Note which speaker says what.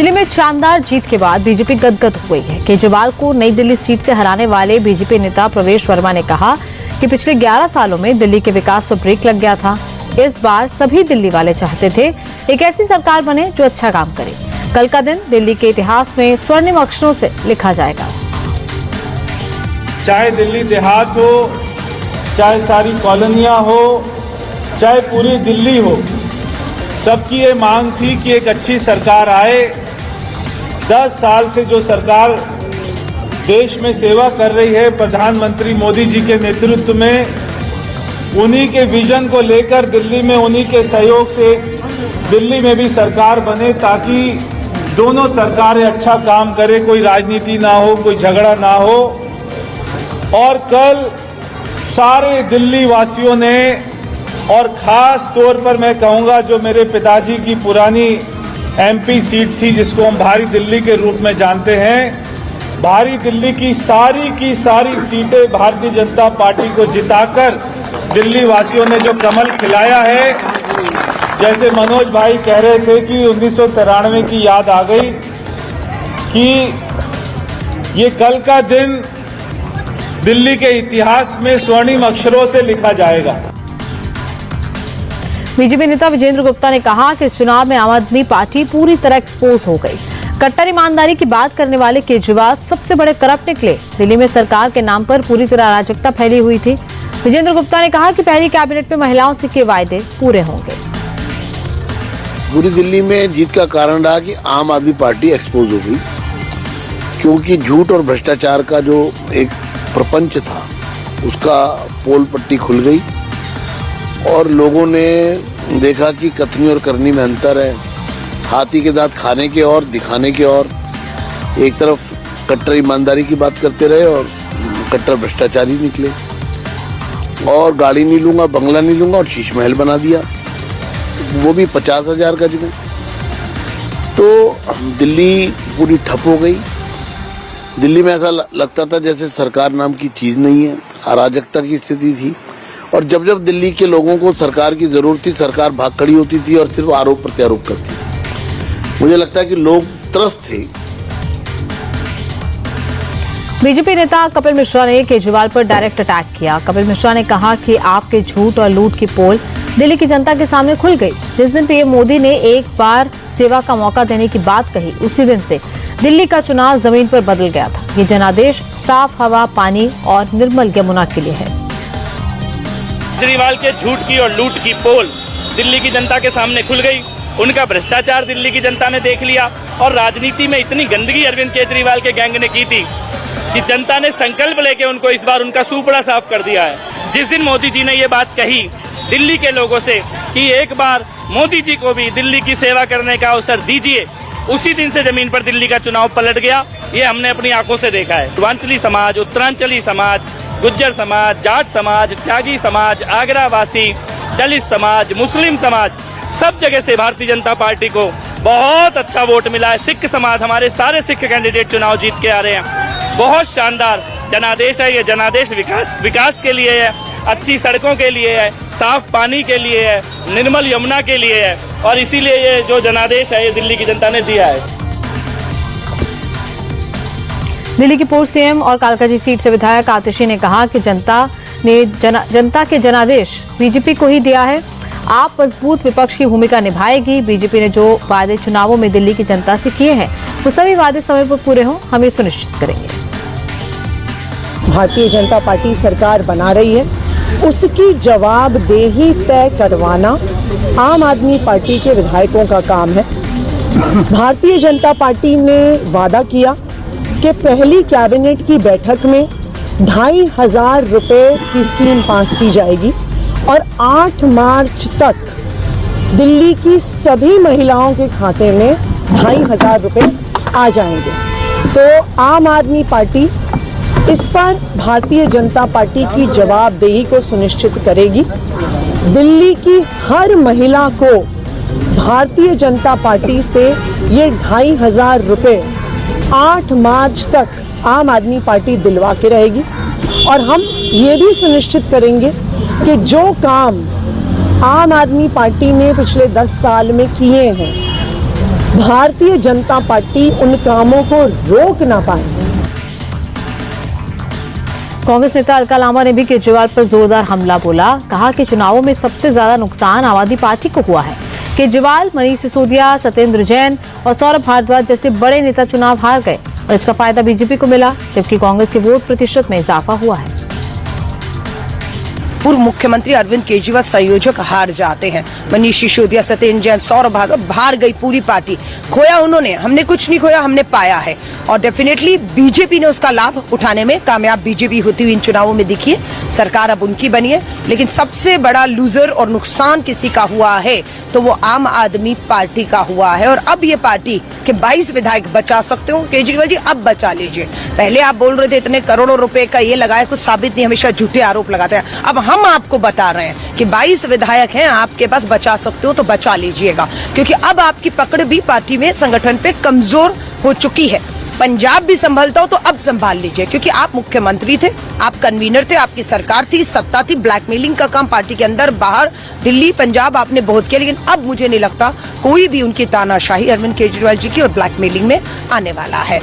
Speaker 1: दिल्ली में शानदार जीत के बाद बीजेपी गदगद हो गई है। केजरीवाल को नई दिल्ली सीट से हराने वाले बीजेपी नेता प्रवेश वर्मा ने कहा कि पिछले 11 सालों में दिल्ली के विकास पर ब्रेक लग गया था। इस बार सभी दिल्ली वाले चाहते थे एक ऐसी सरकार बने जो अच्छा काम करे। कल का दिन दिल्ली के इतिहास में स्वर्णिम अक्षरों से लिखा जाएगा।
Speaker 2: चाहे दिल्ली देहात हो, चाहे सारी कॉलोनियां हो, चाहे पूरी दिल्ली हो, सबकी ये मांग थी कि एक अच्छी सरकार आए। 10 साल से जो सरकार देश में सेवा कर रही है प्रधानमंत्री मोदी जी के नेतृत्व में, उन्हीं के विजन को लेकर दिल्ली में उन्हीं के सहयोग से दिल्ली में भी सरकार बने, ताकि दोनों सरकारें अच्छा काम करें, कोई राजनीति ना हो, कोई झगड़ा ना हो। और कल सारे दिल्ली वासियों ने, और खास तौर पर मैं कहूंगा जो मेरे पिताजी की पुरानी एमपी सीट थी जिसको हम भारी दिल्ली के रूप में जानते हैं, भारी दिल्ली की सारी सीटें भारतीय जनता पार्टी को जिताकर दिल्ली वासियों ने जो कमल खिलाया है, जैसे मनोज भाई कह रहे थे कि 1993 की याद आ गई कि ये कल का दिन दिल्ली के इतिहास में स्वर्णिम अक्षरों से लिखा जाएगा।
Speaker 1: बीजेपी नेता विजेंद्र गुप्ता ने कहा कि इस चुनाव में आम आदमी पार्टी पूरी तरह एक्सपोज हो गई। कट्टर ईमानदारी की बात करने वाले केजरीवाल सबसे बड़े करप्ट निकले। दिल्ली में सरकार के नाम पर पूरी तरह अराजकता फैली हुई थी। विजेंद्र गुप्ता ने कहा कि पहली कैबिनेट में महिलाओं से किए वायदे पूरे होंगे।
Speaker 3: पूरी दिल्ली में जीत का कारण रहा कि आम आदमी पार्टी एक्सपोज हो गई, क्योंकि झूठ और भ्रष्टाचार का जो एक प्रपंच था उसका पोल पट्टी खुल गई और लोगों ने देखा कि कथनी और करनी में अंतर है। हाथी के दांत खाने के और दिखाने के और, एक तरफ कट्टर ईमानदारी की बात करते रहे और कट्टर भ्रष्टाचारी निकले। और गाड़ी नहीं लूंगा, बंगला नहीं लूंगा और शीश महल बना दिया, वो भी 50,000 गज में। तो दिल्ली पूरी ठप हो गई। दिल्ली में ऐसा लगता था जैसे सरकार नाम की चीज नहीं है, अराजकता की स्थिति थी। और जब जब दिल्ली के लोगों को सरकार की जरूरत थी, सरकार भाग खड़ी होती थी और सिर्फ आरोप प्रत्यारोप करती थी। मुझे लगता है कि लोग त्रस्त थे।
Speaker 1: बीजेपी नेता कपिल मिश्रा ने केजरीवाल पर डायरेक्ट अटैक किया। कपिल मिश्रा ने कहा कि आपके झूठ और लूट की पोल दिल्ली की जनता के सामने खुल गई। जिस दिन पीएम मोदी ने एक बार सेवा का मौका देने की बात कही, उसी दिन से दिल्ली का चुनाव जमीन पर बदल गया था। ये जनादेश साफ हवा, पानी और निर्मल यमुना के लिए है।
Speaker 4: केजरीवाल के झूठ की और लूट की पोल दिल्ली की जनता के सामने खुल गई। उनका भ्रष्टाचार दिल्ली की जनता ने देख लिया और राजनीति में इतनी गंदगी अरविंद केजरीवाल के गैंग ने की थी कि जनता ने संकल्प लेके उनको इस बार उनका सूपड़ा साफ कर दिया है। जिस दिन मोदी जी ने ये बात कही दिल्ली के लोगों से कि एक बार मोदी जी को भी दिल्ली की सेवा करने का अवसर दीजिए, उसी दिन से जमीन पर दिल्ली का चुनाव पलट गया। ये हमने अपनी आंखों से देखा है। पूर्वांचली समाज, उत्तरांचली समाज, गुज्जर समाज, जाट समाज, त्यागी समाज, आगरा वासी, दलित समाज, मुस्लिम समाज, सब जगह से भारतीय जनता पार्टी को बहुत अच्छा वोट मिला है। सिख समाज, हमारे सारे सिख कैंडिडेट चुनाव जीत के आ रहे हैं। बहुत शानदार जनादेश है। ये जनादेश विकास के लिए है, अच्छी सड़कों के लिए है, साफ पानी के लिए है, निर्मल यमुना के लिए है। और इसीलिए ये जो जनादेश है ये दिल्ली की जनता ने दिया है।
Speaker 1: दिल्ली की पूर्व सीएम और कालकाजी सीट से विधायक आतिशी ने कहा कि जनता के जनादेश बीजेपी को ही दिया है। आप मजबूत विपक्ष की भूमिका निभाएगी। बीजेपी ने जो वादे चुनावों में दिल्ली की जनता से किए हैं वो सभी वादे समय पर पूरे हों, हम ये सुनिश्चित करेंगे।
Speaker 5: भारतीय जनता पार्टी सरकार बना रही है, उसकी जवाबदेही तय करवाना आम आदमी पार्टी के विधायकों का काम है। भारतीय जनता पार्टी ने वादा किया कि पहली कैबिनेट की बैठक में 2,500 रुपए की स्कीम पास की जाएगी और 8 मार्च तक दिल्ली की सभी महिलाओं के खाते में 2,500 रुपए आ जाएंगे। तो आम आदमी पार्टी इस पर भारतीय जनता पार्टी की जवाबदेही को सुनिश्चित करेगी। दिल्ली की हर महिला को भारतीय जनता पार्टी से ये 2,500 रुपए 8 मार्च तक आम आदमी पार्टी दिलवा के रहेगी। और हम ये भी सुनिश्चित करेंगे कि जो काम आम आदमी पार्टी ने पिछले 10 साल में किए हैं भारतीय जनता पार्टी उन कामों को रोक ना पाए।
Speaker 1: कांग्रेस नेता अलका लांबा ने भी केजरीवाल पर जोरदार हमला बोला। कहा कि चुनावों में सबसे ज्यादा नुकसान आम आदमी पार्टी को हुआ है। केजरीवाल, मनीष सिसोदिया, सत्येंद्र जैन और सौरभ भारद्वाज जैसे बड़े नेता चुनाव हार गए और इसका फायदा बीजेपी को मिला, जबकि कांग्रेस के वोट प्रतिशत में इजाफा हुआ है।
Speaker 6: पूर्व मुख्यमंत्री अरविंद केजरीवाल संयोजक हार जाते हैं। मनीष सिसोदिया, सत्येंद्र जैन, सौरभ भारद्वाज, हार गई पूरी पार्टी। खोया उन्होंने, हमने कुछ नहीं खोया, हमने पाया है। और डेफिनेटली बीजेपी ने उसका लाभ उठाने में कामयाब बीजेपी होती हुई इन चुनावों में दिखी है। सरकार अब उनकी बनी है, लेकिन सबसे बड़ा लूजर और नुकसान किसी का हुआ है तो वो आम आदमी पार्टी का हुआ है। और अब ये पार्टी के 22 विधायक बचा सकते हो केजरीवाल जी, अब बचा लीजिए। पहले आप बोल रहे थे इतने करोड़ों रुपए का ये लगाया, कुछ साबित नहीं, हमेशा झूठे आरोप लगाते हैं। अब हम आपको बता रहे हैं कि 22 विधायक हैं आपके पास, बचा सकते हो तो बचा लीजिएगा, क्योंकि अब आपकी पकड़ भी पार्टी में, संगठन पे कमजोर हो चुकी है। पंजाब भी संभलता हो तो अब संभाल लीजिए, क्योंकि आप मुख्यमंत्री थे, आप कन्वीनर थे, आपकी सरकार थी, सत्ता थी, ब्लैकमेलिंग का काम पार्टी के अंदर बाहर, दिल्ली, पंजाब आपने बहुत किया, लेकिन अब मुझे नहीं लगता कोई भी उनकी तानाशाही अरविंद केजरीवाल जी की और ब्लैकमेलिंग में आने वाला है।